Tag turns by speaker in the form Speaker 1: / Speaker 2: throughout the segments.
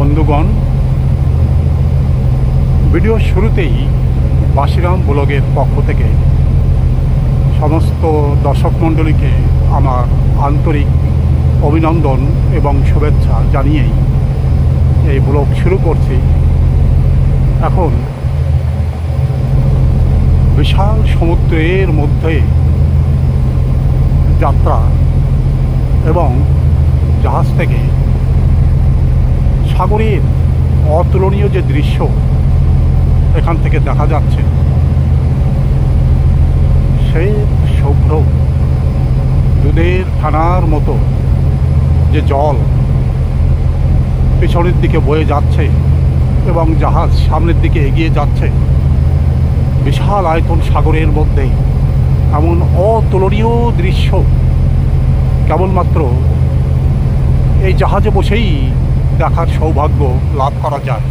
Speaker 1: বন্ধুগণ, ভিডিওর শুরুতেই বাসিরাম ব্লগের পক্ষ থেকে সমস্ত দর্শক মণ্ডলীকে আমার আন্তরিক অভিনন্দন এবং শুভেচ্ছা জানিয়েই এই ব্লগ শুরু করছি। এখন বিশাল সমুদ্রের মধ্যে যাত্রা এবং জাহাজ থেকে সাগরের অতুলনীয় যে দৃশ্য এখান থেকে দেখা যাচ্ছে, সে শুভ্র দুধের ফেনার মতো যে জল পেছনের দিকে বয়ে যাচ্ছে এবং জাহাজ সামনের দিকে এগিয়ে যাচ্ছে, বিশাল আয়তন সাগরের মধ্যে এমন অতুলনীয় দৃশ্য কেবলমাত্র এই জাহাজে বসেই দেখার সৌভাগ্য লাভ করা যায়।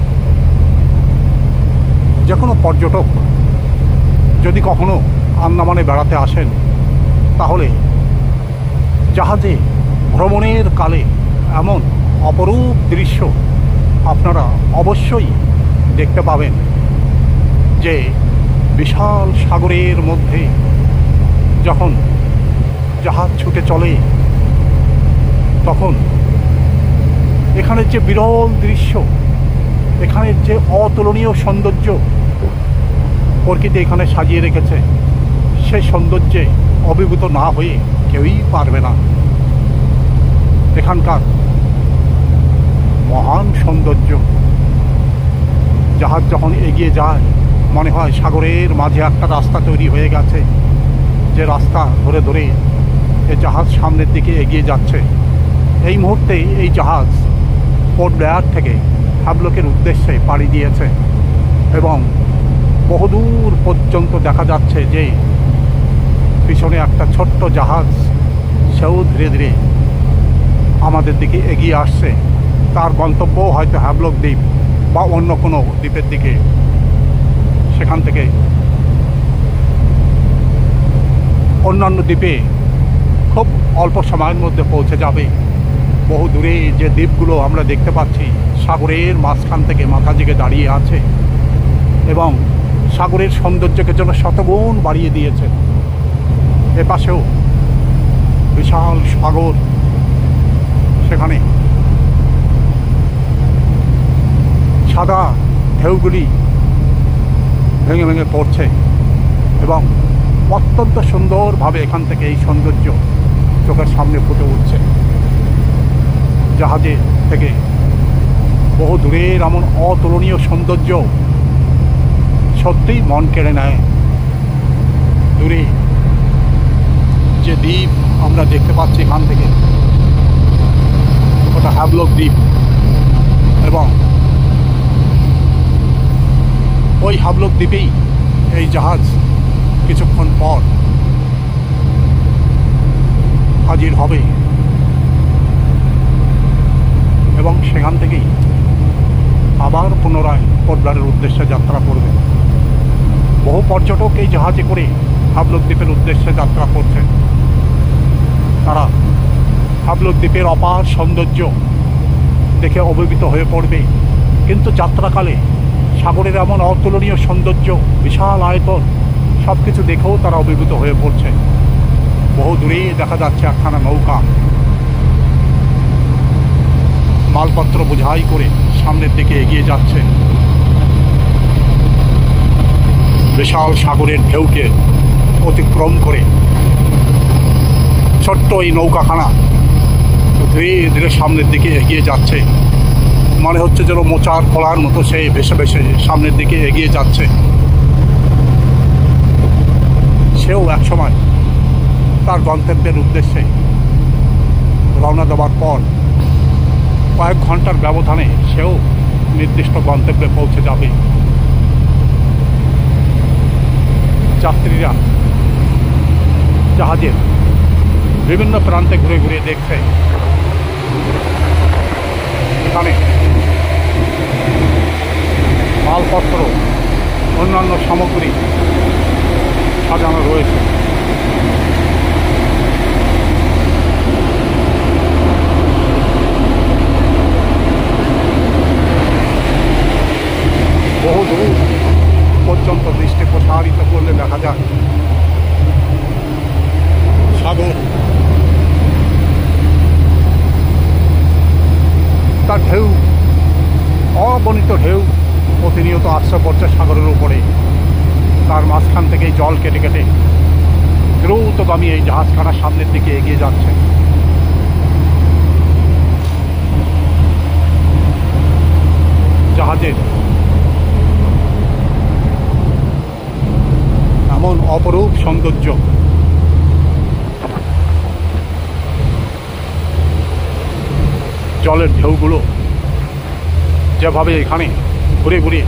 Speaker 1: যে কোনো পর্যটক যদি কখনো আন্দামানে বেড়াতে আসেন, তাহলে জাহাজে ভ্রমণের কালে এমন অপরূপ দৃশ্য আপনারা অবশ্যই দেখতে পাবেন যে বিশাল সাগরের মধ্যে যখন জাহাজ ছুটে চলে, তখন এখানের যে বিরল দৃশ্য, এখানের যে অতুলনীয় সৌন্দর্য প্রকৃতি এখানে সাজিয়ে রেখেছে, সেই সৌন্দর্যে অভিভূত না হয়ে কেউই পারবে না। এখানকার মহান সৌন্দর্য, জাহাজ যখন এগিয়ে যায় মনে হয় সাগরের মাঝে একটা রাস্তা তৈরি হয়ে গেছে, যে রাস্তা ধরে ধরে এই জাহাজ সামনের দিকে এগিয়ে যাচ্ছে। এই মুহূর্তে এই জাহাজ পোর্ট ব্লেয়ার থেকে হ্যাভলকের উদ্দেশ্যে পাড়ি দিয়েছে এবং বহুদূর পর্যন্ত দেখা যাচ্ছে যে পিছনে একটা ছোট্ট জাহাজ, সেও ধীরে ধীরে আমাদের দিকে এগিয়ে আসছে। তার গন্তব্য হয়তো হ্যাভলক দ্বীপ বা অন্য কোনো দ্বীপের দিকে। সেখান থেকে অন্যান্য দ্বীপে খুব অল্প সময়ের মধ্যে পৌঁছে যাবে। বহু দূরে যে দ্বীপগুলো আমরা দেখতে পাচ্ছি, সাগরের মাঝখান থেকে মাথা জেগে দাঁড়িয়ে আছে এবং সাগরের সৌন্দর্যকে যেন শতগুণ বাড়িয়ে দিয়েছে। এপাশেও বিশাল সাগর, সেখানে সাদা ঢেউগুলি ভেঙে ভেঙে পড়ছে এবং অত্যন্ত সুন্দরভাবে এখান থেকে এই সৌন্দর্য চোখের সামনে ফুটে উঠছে। জাহাজে থেকে বহু দূরের এমন অতুলনীয় সৌন্দর্য সত্যিই মন কেড়ে নেয়। দূরে যে দ্বীপ আমরা দেখতে পাচ্ছি এখান থেকে, ওটা হ্যাভলক দ্বীপ এবং ওই হ্যাভলক দ্বীপেই এই জাহাজ কিছুক্ষণ পর হাজির হবে এবং সেখান থেকেই আবার পুনরায় পোর্ট ব্লেয়ারের উদ্দেশ্যে যাত্রা করবে। বহু পর্যটক এই জাহাজে করে হ্যাভলক দ্বীপের উদ্দেশ্যে যাত্রা করছে। তারা হ্যাভলক দ্বীপের অপার সৌন্দর্য দেখে অভিভূত হয়ে পড়বে, কিন্তু যাত্রাকালে সাগরের এমন অতুলনীয় সৌন্দর্য, বিশাল আয়তন, সব কিছু দেখেও তারা অভিভূত হয়ে পড়ছে। বহু দূরে দেখা যাচ্ছে একখানা নৌকা মালপত্র বোঝাই করে সামনের দিকে এগিয়ে যাচ্ছে। বিশাল সাগরের ঢেউকে অতিক্রম করে ছোট্ট এই নৌকাখানা ধীরে ধীরে সামনের দিকে এগিয়ে যাচ্ছে। মনে হচ্ছে যেন মোচার খোলার মতো সে ভেসে ভেসে সামনের দিকে এগিয়ে যাচ্ছে। সেও একসময় তার গন্তব্যের উদ্দেশ্যে রওনা দেওয়ার পর কয়েক ঘন্টার ব্যবধানে সেও নির্দিষ্ট গন্তব্যে পৌঁছে যাবে। যাত্রীরা জাহাজের বিভিন্ন প্রান্তে ঘুরে ঘুরে দেখছে এখানে মালপত্র, অন্যান্য সামগ্রী সাজানো রয়েছে। জল কেটে কেটে দ্রুতগামী এই জাহাজখানা সামনের দিকে এগিয়ে যাচ্ছে। জাহাজের এমন অপরূপ সৌন্দর্য, জলের ঢেউগুলো যেভাবে এখানে ঘুরে ঘুরে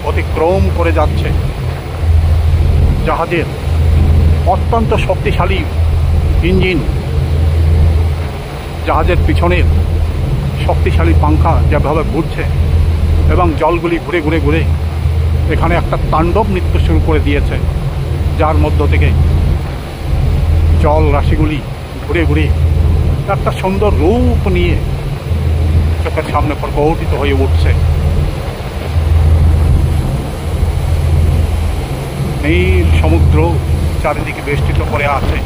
Speaker 1: অতিক্রম করে যাচ্ছে, জাহাজের অত্যন্ত শক্তিশালী ইঞ্জিন, জাহাজের পিছনের শক্তিশালী পাংখা যেভাবে ঘুরছে এবং জলগুলি ঘুরে ঘুরে ঘুরে এখানে একটা তাণ্ডব নৃত্য শুরু করে দিয়েছে, যার মধ্য থেকে জল রাশিগুলি ঘুরে ঘুরে একটা সুন্দর রূপ নিয়ে চোখের সামনে প্রকটিত হয়ে উঠছে। নীল সমুদ্র চারিদিকে বেষ্টিত করে আছে।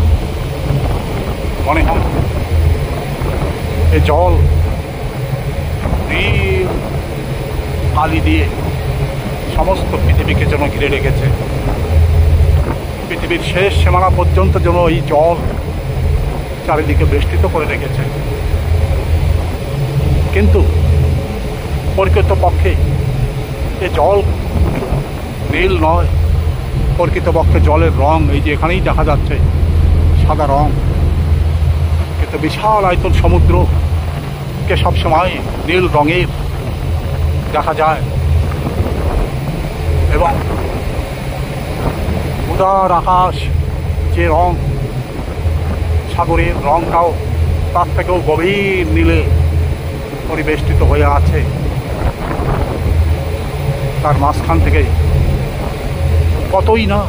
Speaker 1: মনে হয় এ জল নীল কালি দিয়ে সমস্ত পৃথিবীকে যেন ঘিরে রেখেছে। পৃথিবীর শেষ সীমানা পর্যন্ত যেন এই জল চারিদিকে বেষ্টিত করে রেখেছে। কিন্তু প্রকৃতপক্ষে এ জল নীল নয়, প্রকৃতপক্ষে জলের রং এই যে এখানেই দেখা যাচ্ছে সাদা রং। কিন্তু বিশাল আয়তন সমুদ্রকে সবসময় নীল রঙের দেখা যায় এবং উদার আকাশ যে রং, সাগরের রংটাও তার থেকেও গভীর নীলে পরিবেষ্টিত হয়ে আছে। তার মাঝখান থেকে কতই না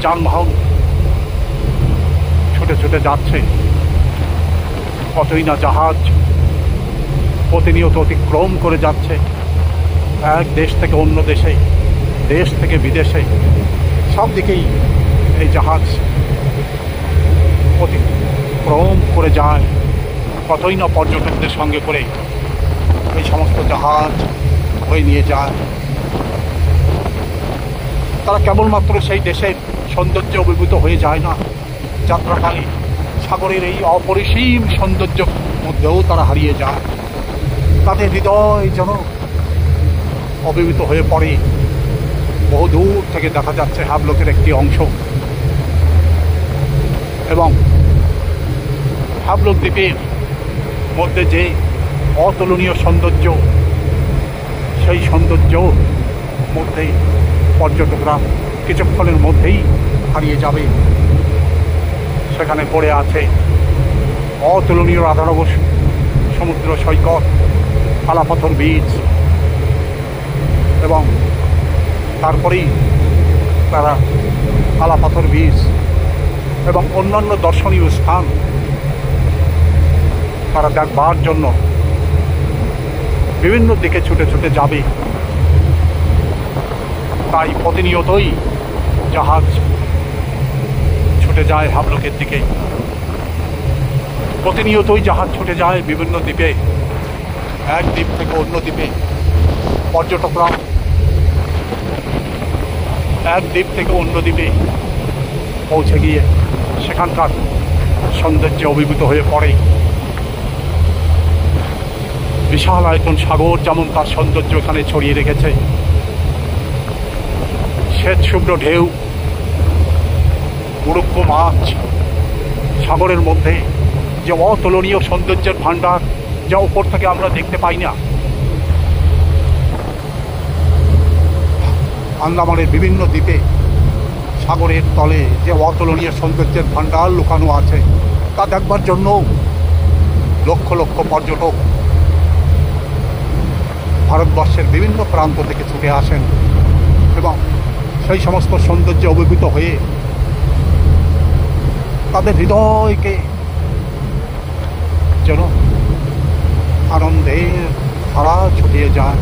Speaker 1: যানবাহন ছুটে ছুটে যাচ্ছে, কতই না জাহাজ প্রতিনিয়ত অতিক্রম করে যাচ্ছে এক দেশ থেকে অন্য দেশে, দেশ থেকে বিদেশে, সব দিকেই এই জাহাজ অতিক্রম করে যায়। কতই না পর্যটকদের সঙ্গে করে এই সমস্ত জাহাজ বয়ে নিয়ে যায়। তারা কেবলমাত্র সেই দেশের সৌন্দর্য অভিভূত হয়ে যায় না, যাত্রাকালে সাগরের এই অপরিসীম সৌন্দর্য মধ্যেও তারা হারিয়ে যায়। তাদের হৃদয় যেন অভিভূত হয়ে পড়ে। বহু দূর থেকে দেখা যাচ্ছে হ্যাভলকের একটি অংশ এবং হ্যাভলক দ্বীপের মধ্যে যে অতুলনীয় সৌন্দর্য, সেই সৌন্দর্য মধ্যে পর্যটকরা কিছুক্ষণের মধ্যেই হারিয়ে যাবে। সেখানে পড়ে আছে অতুলনীয় রাধানগর সমুদ্র সৈকত, কালাপাথর বীচ এবং তারপরেই তারা কালাপাথর বীচ এবং অন্যান্য দর্শনীয় স্থান তারা দেখবার জন্য বিভিন্ন দিকে ছুটে ছুটে যাবে। তাই প্রতিনিয়তই জাহাজ ছুটে যায় হ্যাভলকের দিকে, প্রতিনিয়তই জাহাজ ছুটে যায় বিভিন্ন দ্বীপে, এক দ্বীপ থেকে অন্য দ্বীপে। পর্যটকরা এক দ্বীপ থেকে অন্য দ্বীপে পৌঁছে গিয়ে সেখানকার সৌন্দর্যে অভিভূত হয়ে পড়ে। বিশাল আয়তন সাগর যেমন তার সৌন্দর্য এখানে ছড়িয়ে রেখেছে, শ্বেত শুভ্র ঢেউ, মুরুক্ষ মাছ, সাগরের মধ্যে যে অতুলনীয় সৌন্দর্যের ভাণ্ডার যা উপর থেকে আমরা দেখতে পাই না। আন্দামানের বিভিন্ন দ্বীপে সাগরের তলে যে অতুলনীয় সৌন্দর্যের ভাণ্ডার লুকানো আছে তা দেখবার জন্য লক্ষ লক্ষ পর্যটক ভারতবর্ষের বিভিন্ন প্রান্ত থেকে ছুটে আসেন এবং সেই সমস্ত সৌন্দর্যে অভিভূত হয়ে তাদের হৃদয়কে যেন আনন্দের ধারা ছুটিয়ে যায়।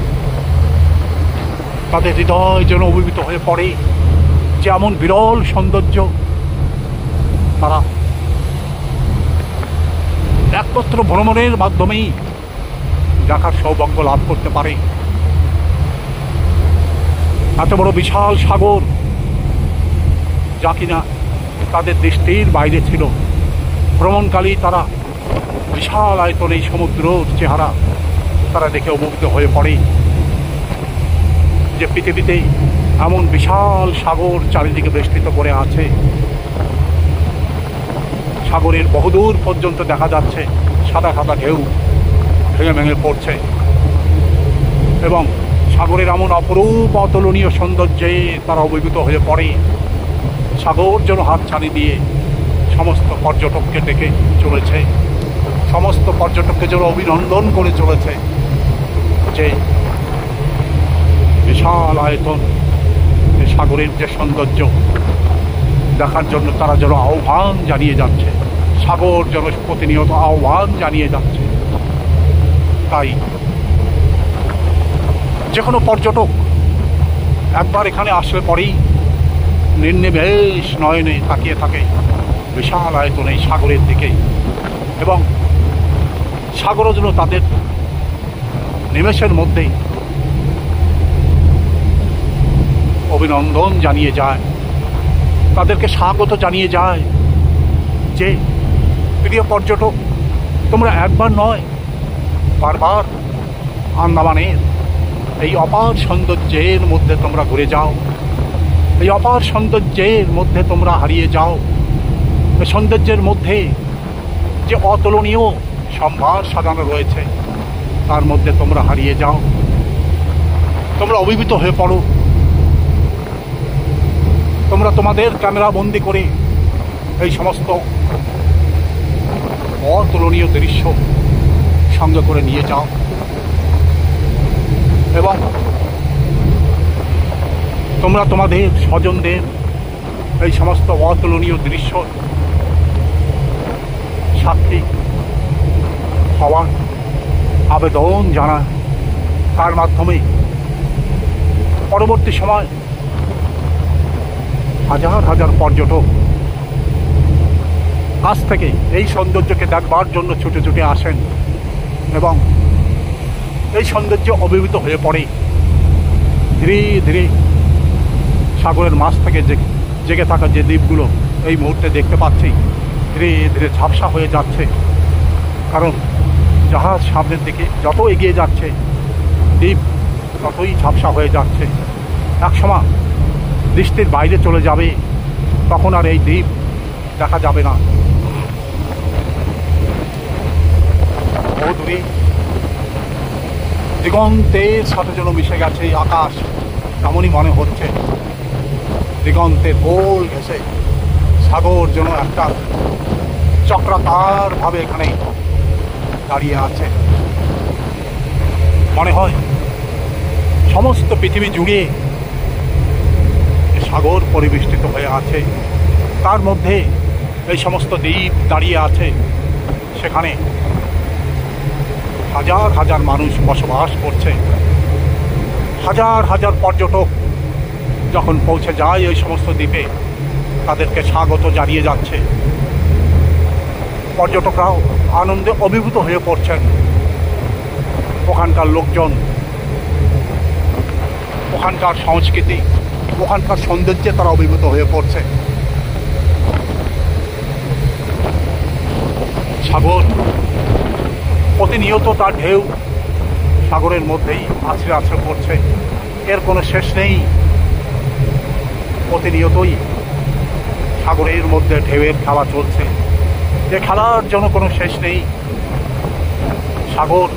Speaker 1: তাদের হৃদয় যেন অভিভূত হয়ে পড়ে যে এমন বিরল সৌন্দর্য তারা একমাত্র ভ্রমণের মাধ্যমেই দেখার সৌভাগ্য লাভ করতে পারে। এত বড় বিশাল সাগর যা কিনা তাদের দৃষ্টির বাইরে ছিল। ভ্রমণকালী তারা বিশাল আয়তন এই সমুদ্রর চেহারা তারা দেখে মুগ্ধ হয়ে পড়ে যে পৃথিবীতে এমন বিশাল সাগর চারিদিকে বেষ্টিত করে আছে। সাগরের বহুদূর পর্যন্ত দেখা যাচ্ছে সাদা সাদা ঢেউ ভেঙে ভেঙে পড়ছে এবং সাগরের এমন অপরূপ অতুলনীয় সৌন্দর্যে তারা অভিভূত হয়ে পড়ে। সাগর যেন হাতছানি দিয়ে সমস্ত পর্যটককে ডেকে চলেছে, সমস্ত পর্যটককে যেন অভিনন্দন করে চলেছে যে বিশাল আয়তন সাগরের যে সৌন্দর্য দেখার জন্য তারা যেন আহ্বান জানিয়ে যাচ্ছে। সাগর যেন প্রতিনিয়ত আহ্বান জানিয়ে যাচ্ছে। তাই যে কোনো পর্যটক একবার এখানে আসলে পরেই নির্নিমেষ নয়নে তাকিয়ে থাকে বিশাল আয়তন এই সাগরের দিকে এবং সাগরও যেন তাদের নিমেষের মধ্যেই অভিনন্দন জানিয়ে যায়, তাদেরকে স্বাগত জানিয়ে যায় যে প্রিয় পর্যটক, তোমরা একবার নয় বারবার আন্দামানের এই অপার সৌন্দর্যের মধ্যে তোমরা ঘুরে যাও, এই অপার সৌন্দর্যের মধ্যে তোমরা হারিয়ে যাও। এই সৌন্দর্যের মধ্যে যে অতুলনীয় সম্ভার সাজানো রয়েছে তার মধ্যে তোমরা হারিয়ে যাও, তোমরা অভিভূত হয়ে পড়ো। তোমরা তোমাদের ক্যামেরা বন্দি করে এই সমস্ত অতুলনীয় দৃশ্য সঙ্গে করে নিয়ে যাও এবং তোমরা তোমাদের স্বজনদের এই সমস্ত অতুলনীয় দৃশ্য সাক্ষী হওয়ার আবেদন জানায়। তার মাধ্যমে পরবর্তী সময় হাজার হাজার পর্যটক কাছ থেকে এই সৌন্দর্যকে দেখবার জন্য ছুটে ছুটে আসেন এবং এই সৌন্দর্য অভিভূত হয়ে পড়ে। ধীরে ধীরে সাগরের মাছ থেকে জেগে থাকা যে দ্বীপগুলো এই মুহূর্তে দেখতে পাচ্ছি ধীরে ধীরে ঝাপসা হয়ে যাচ্ছে, কারণ জাহাজ সামনের দিকে যত এগিয়ে যাচ্ছে দ্বীপ ততই ঝাপসা হয়ে যাচ্ছে। একসময় দৃষ্টির বাইরে চলে যাবে, তখন আর এই দ্বীপ দেখা যাবে না। দূরে দিগন্তের সাথে যেন মিশে গেছে এই আকাশ, এমনই মনে হচ্ছে। দিগন্তের গোল ঘেঁষে সাগর যেন একটা চক্রাকার ভাবে এখানে দাঁড়িয়ে আছে। মনে হয় সমস্ত পৃথিবী জুড়ে সাগর পরিবেষ্টিত হয়ে আছে, তার মধ্যে এই সমস্ত দ্বীপ দাঁড়িয়ে আছে। সেখানে হাজার হাজার মানুষ বসবাস করছে। হাজার হাজার পর্যটক যখন পৌঁছে যায় এই সমস্ত দ্বীপে তাদেরকে স্বাগত জানিয়ে যাচ্ছে। পর্যটকরাও আনন্দে অভিভূত হয়ে পড়ছেন। ওখানকার লোকজন, ওখানকার সংস্কৃতি, ওখানকার সৌন্দর্যে তারা অভিভূত হয়ে পড়ছে। সাগর প্রতিনিয়ত তার ঢেউ সাগরের মধ্যেই আছড়ে আছড়ে পড়ছে, এর কোনো শেষ নেই। প্রতিনিয়তই সাগরের মধ্যে ঢেউয়ের খেলা চলছে, যে খেলার জন্য কোনো শেষ নেই। সাগর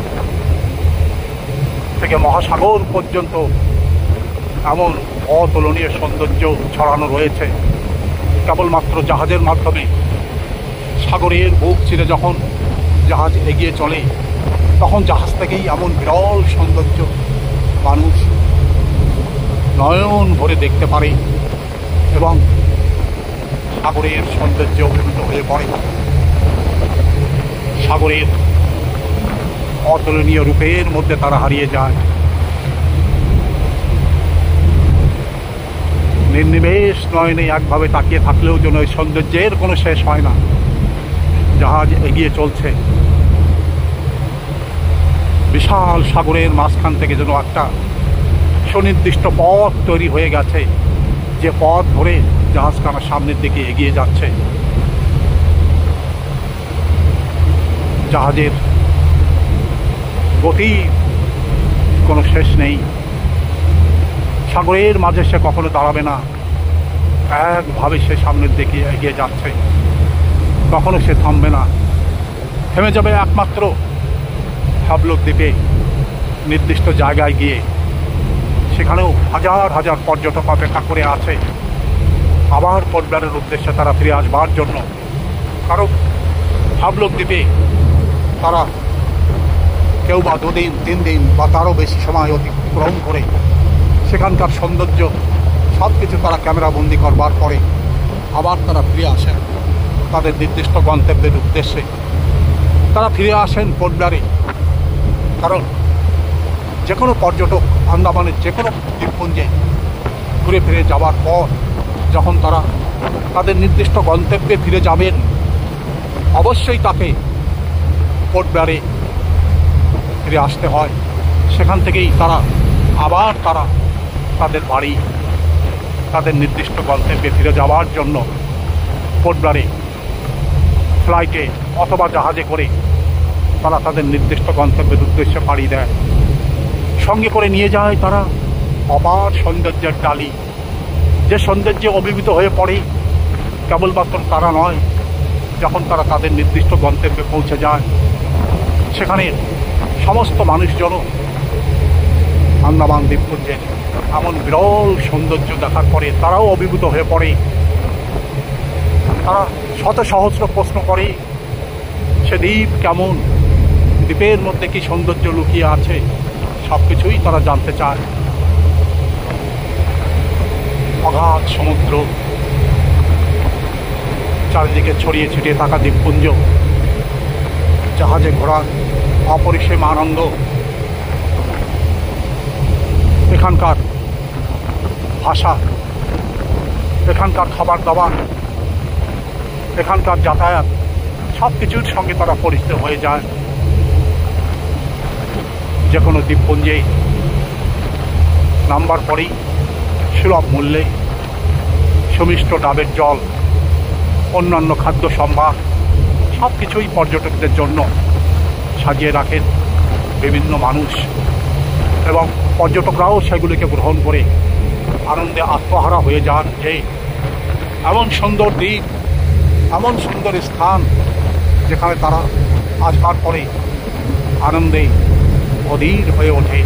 Speaker 1: থেকে মহাসাগর পর্যন্ত এমন অতুলনীয় সৌন্দর্য ছড়ানো রয়েছে। কেবলমাত্র জাহাজের মাধ্যমে সাগরের বুক চিরে যখন জাহাজ এগিয়ে চলে তখন জাহাজ থেকেই এমন বিরল সৌন্দর্য মানুষ নয়ন ভরে দেখতে পারে এবং সাগরের সৌন্দর্য অভিভূত হয়ে পড়ে। সাগরের অতুলনীয় রূপের মধ্যে তারা হারিয়ে যায়। নির্নিমেষ নয়নে একভাবে তাকিয়ে থাকলেও যেন ওই সৌন্দর্যের কোনো শেষ হয় না। জাহাজ এগিয়ে চলছে, বিশাল সাগরের মাঝখান থেকে যেন একটা সুনির্দিষ্ট পথ তৈরি হয়ে গেছে। যে পথ ধরে জাহাজখানা সামনের দিকে এগিয়ে যাচ্ছে, জাহাজের গতি কোনো শেষ নেই। সাগরের মাঝে সে কখনো দাঁড়াবে না, একভাবে সে সামনের দিকে এগিয়ে যাচ্ছে, কখনো সে থামবে না। থেমে যাবে একমাত্র হাবলক দ্বীপে নির্দিষ্ট জায়গায় গিয়ে। সেখানেও হাজার হাজার পর্যটক অপেক্ষা করে আছে আবার পোর্ট ব্লেয়ারের উদ্দেশ্যে তারা ফিরে আসবার জন্য। কারণ হাবলক দ্বীপে তারা কেউ বা 2 দিন 3 দিন বা তারও বেশি সময় অতিক্রম করে সেখানকার সৌন্দর্য সব কিছু তারা ক্যামেরাবন্দি করবার পরে আবার তারা ফিরে আসেন তাদের নির্দিষ্ট গন্তব্যের উদ্দেশ্যে। তারা ফিরে আসেন পোর্ট ব্লেয়ারে। কারণ যে কোনো পর্যটক আন্দামানের যে কোনো দ্বীপপুঞ্জে ঘুরে ফিরে যাওয়ার পর যখন তারা তাদের নির্দিষ্ট গন্তব্যে ফিরে যাবেন, অবশ্যই তাকে পোর্ট ব্লেয়ারে ফিরে আসতে হয়। সেখান থেকেই তারা আবার তাদের বাড়ি, তাদের নির্দিষ্ট গন্তব্যে ফিরে যাওয়ার জন্য পোর্ট ব্লেয়ারে ফ্লাইটে অথবা জাহাজে করে তারা তাদের নির্দিষ্ট গন্তব্যের উদ্দেশ্যে পাড়ি দেয়। সঙ্গে করে নিয়ে যায় তারা অপার সৌন্দর্যের ডালি, যে সৌন্দর্যে অভিভূত হয়ে পড়ে কেবলমাত্র তারা নয়, যখন তারা তাদের নির্দিষ্ট গন্তব্যে পৌঁছে যায় সেখানে সমস্ত মানুষজন আন্দামান দ্বীপপুঞ্জের এমন বিরল সৌন্দর্য দেখার পরে তারাও অভিভূত হয়ে পড়ে। তারা শত সহস্র প্রশ্ন করে সে দ্বীপ কেমন, দ্বীপের মধ্যে কি সৌন্দর্য লুকিয়ে আছে, সব কিছুই তারা জানতে চায়। অগাধ সমুদ্র, চারিদিকে ছড়িয়ে ছিটিয়ে থাকা দ্বীপপুঞ্জ, জাহাজে ঘোরার অপরিসীম আনন্দ, এখানকার ভাষা, এখানকার খাবার দাবার, এখানকার যাতায়াত, সব কিছুর সঙ্গে তারা পরিচিত হয়ে যায়। যে কোনো দ্বীপপুঞ্জে নামবার পরেই সুলভ মূল্যে সুমিষ্ট ডাবের জল, অন্যান্য খাদ্য সম্ভার সব কিছুই পর্যটকদের জন্য সাজিয়ে রাখেন বিভিন্ন মানুষ, এবং পর্যটকরাও সেগুলিকে গ্রহণ করে আনন্দে আত্মহারা হয়ে যান যে এমন সুন্দর দ্বীপ, এমন সুন্দর স্থান যেখানে তারা আসবার পরে আনন্দে অধীর হয়ে ওঠে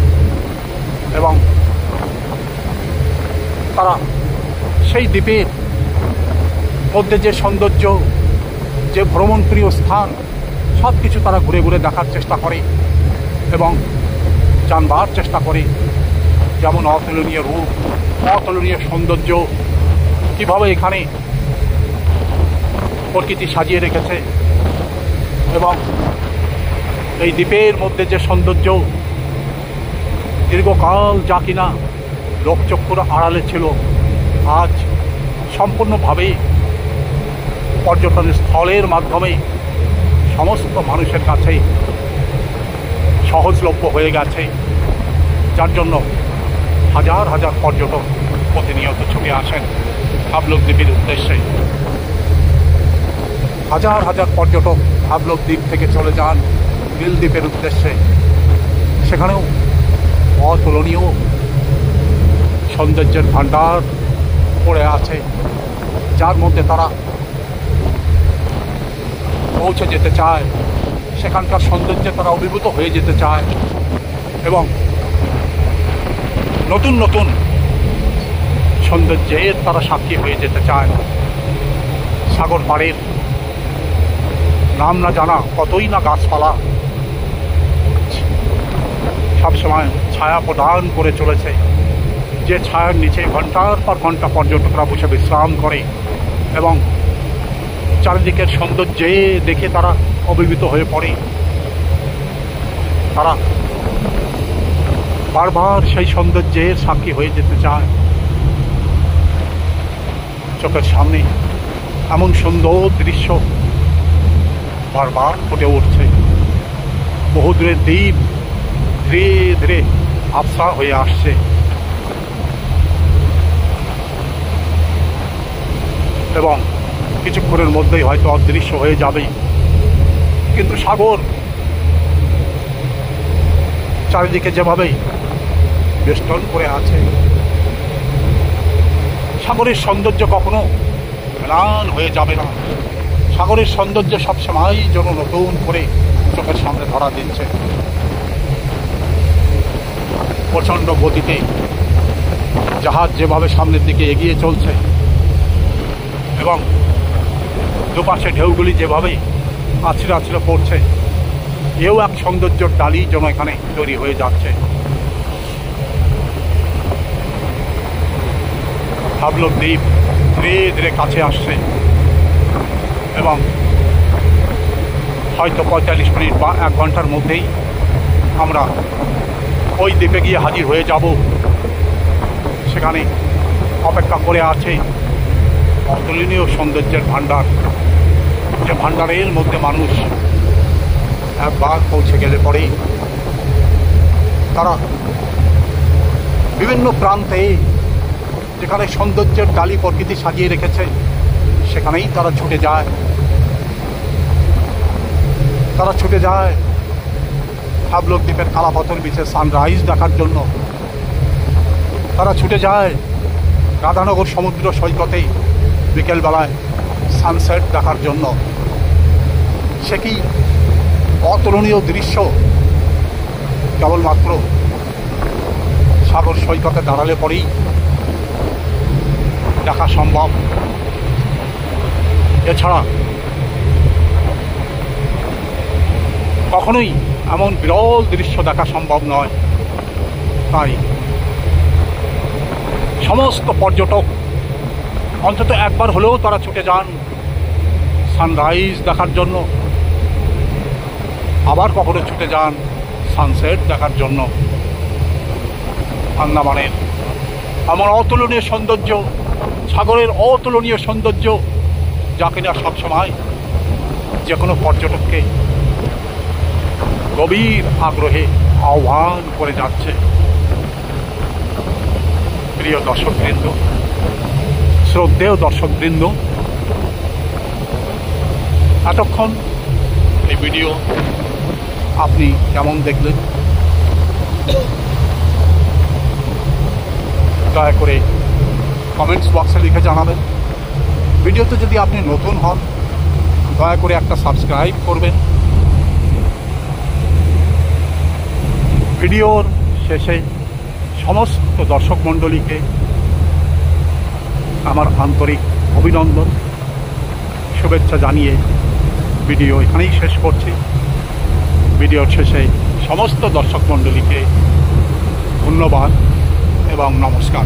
Speaker 1: এবং তারা সেই দ্বীপের মধ্যে যে সৌন্দর্য, যে ভ্রমণপ্রিয় স্থান সব কিছু তারা ঘুরে ঘুরে দেখার চেষ্টা করে এবং জানবার চেষ্টা করে। যেমন অতুলনীয় রূপ, অতুলনীয় সৌন্দর্য, কীভাবে এখানে প্রকৃতি সাজিয়ে রেখেছে এবং এই দ্বীপের মধ্যে যে সৌন্দর্য দীর্ঘকাল যা কিনা লোকচক্ষুর আড়ালে ছিল, আজ সম্পূর্ণভাবে পর্যটন স্থলের মাধ্যমে সমস্ত মানুষের কাছে সহজলভ্য হয়ে গেছে, যার জন্য হাজার হাজার পর্যটক প্রতিনিয়ত ছুটে আসেন হাবলক দ্বীপের উদ্দেশ্যে। হাজার হাজার পর্যটক হাবলক দ্বীপ থেকে চলে যান গিল দ্বীপের উদ্দেশ্যে। সেখানেও অতুলনীয় সৌন্দর্যের ভাণ্ডার পড়ে আছে, যার মধ্যে তারা পৌঁছে যেতে চায়, সেখানকার সৌন্দর্যে তারা অভিভূত হয়ে যেতে চায় এবং নতুন নতুন সৌন্দর্যের তারা সাক্ষী হয়ে যেতে চায়। সাগর পাড়ের নাম না জানা কতই না গাছপালা সবসময় ছায়া প্রদান করে চলেছে, যে ছায়ার নিচে ঘন্টার পর ঘন্টা পর্যটকরা বসে বিশ্রাম করে এবং চারিদিকের সৌন্দর্যে দেখে তারা অভিভূত হয়ে পড়ে। তারা বারবার সেই সৌন্দর্যের সাক্ষী হয়ে যেতে চায়। চোখের সামনে এমন সুন্দর দৃশ্য বারবার ফুটে উঠছে। বহু দূরের দ্বীপ ধীরে ধীরে আবছা হয়ে আসছে। এবং কিছুক্ষণের মধ্যেই হয়তো অদৃশ্য হয়ে যাবে। কিন্তু সাগর চারিদিকে যেভাবে বেষ্টন করে আছে, সাগরের সৌন্দর্য কখনো ম্লান হয়ে যাবে না। সাগরের সৌন্দর্য সবসময় যেন নতুন করে চোখের সামনে ধরা দিচ্ছে। প্রচণ্ড গতিতে জাহাজ যেভাবে সামনের দিকে এগিয়ে চলছে এবং দুপাশে ঢেউগুলি যেভাবে আছড়ে আছড়ে পড়ছে, এও এক সৌন্দর্যের ডালি যেন এখানে তৈরি হয়ে যাচ্ছে। হাবলক দ্বীপ ধীরে ধীরে কাছে আসছে এবং হয়তো 45 মিনিট বা 1 ঘন্টার মধ্যেই আমরা ওই দ্বীপে গিয়ে হাজির হয়ে যাব। সেখানে অপেক্ষা করে আছে অতুলনীয় সৌন্দর্যের ভাণ্ডার, যে ভাণ্ডারের মধ্যে মানুষ একবার পৌঁছে গেলে পরেই তারা বিভিন্ন প্রান্তে যেখানে সৌন্দর্যের ডালি প্রকৃতি সাজিয়ে রেখেছে সেখানেই তারা ছুটে যায়। হাবলক দ্বীপের কালাপাথর বিচে সানরাইজ দেখার জন্য। তারা ছুটে যায় রাধানগর সমুদ্র সৈকতে বিকেলবেলায় সানসেট দেখার জন্য। সে কি অতুলনীয় দৃশ্য কেবলমাত্র সাগর সৈকতে দাঁড়ালে পরেই দেখা সম্ভব। এছাড়া কখনোই এমন বিরল দৃশ্য দেখা সম্ভব নয়। তাই সমস্ত পর্যটক অন্তত একবার হলেও তারা ছুটে যান সানরাইজ দেখার জন্য, আবার কখনো ছুটে যান সানসেট দেখার জন্য। আন্দামানের আমার অতুলনীয় সৌন্দর্য, সাগরের অতুলনীয় সৌন্দর্য, যা কিনা সবসময় যে কোনো পর্যটককে গভীর আগ্রহে আহ্বান করে যাচ্ছে। প্রিয় দর্শকবৃন্দ, শ্রদ্ধেয় দর্শকবৃন্দ, এতক্ষণ এই ভিডিও আপনি কেমন দেখলেন দয়া করে কমেন্টস বক্সে লিখে জানাবেন। ভিডিওতে যদি আপনি নতুন হন দয়া করে একটা সাবস্ক্রাইব করবেন। ভিডিওর শেষে সমস্ত দর্শক মণ্ডলীকে আমার আন্তরিক অভিনন্দন, শুভেচ্ছা জানিয়ে ভিডিও এখানেই শেষ করছি। ভিডিওর শেষে সমস্ত দর্শক মণ্ডলীকে ধন্যবাদ এবং নমস্কার।